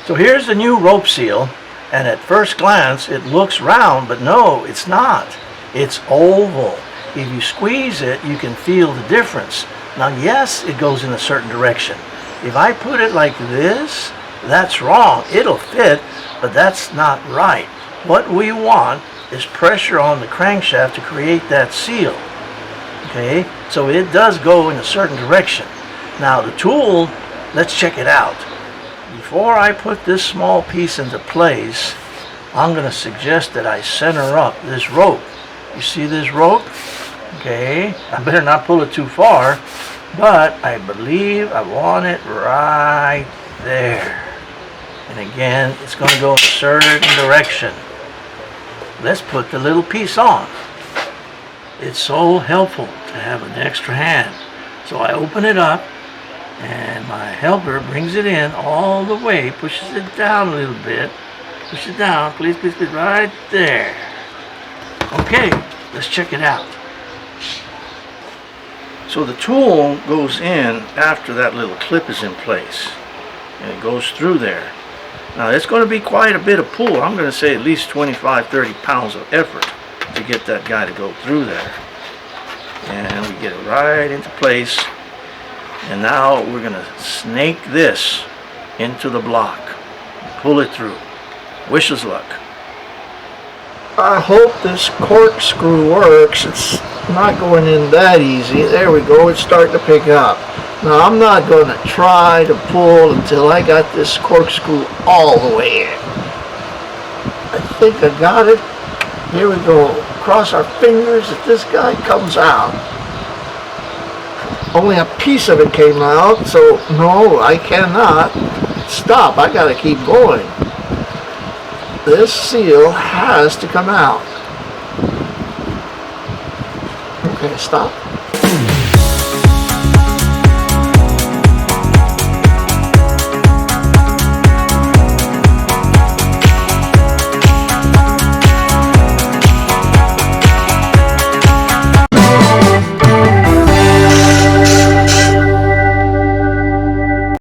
So here's the new rope seal, and at first glance it looks round, but no, it's not. It's oval. If you squeeze it, you can feel the difference. Now yes, it goes in a certain direction. If I put it like this, that's wrong. It'll fit, but that's not right. What we want is pressure on the crankshaft to create that seal. Okay, so it does go in a certain direction. Now the tool, let's check it out. Before I put this small piece into place, I'm going to suggest that I center up this rope. You see this rope? Okay, I better not pull it too far, but I believe I want it right there. And again, it's going to go in a certain direction. Let's put the little piece on. It's so helpful to have an extra hand. So I open it up, and my helper brings it in all the way, pushes it down a little bit. Push it down, please, please, please, right there. Okay, let's check it out. So the tool goes in after that little clip is in place, and it goes through there. Now it's going to be quite a bit of pull. I'm going to say at least 25-30 pounds of effort to get that guy to go through there. And we get it right into place, and now we're going to snake this into the block, pull it through. Wish us luck. I hope this corkscrew works. It's not going in that easy. There we go, it's starting to pick up. Now I'm not going to try to pull until I got this corkscrew all the way in. I think I got it. Here we go. Cross our fingers that this guy comes out. Only a piece of it came out, so no, I cannot stop. I got to keep going. This seal has to come out. Okay, stop.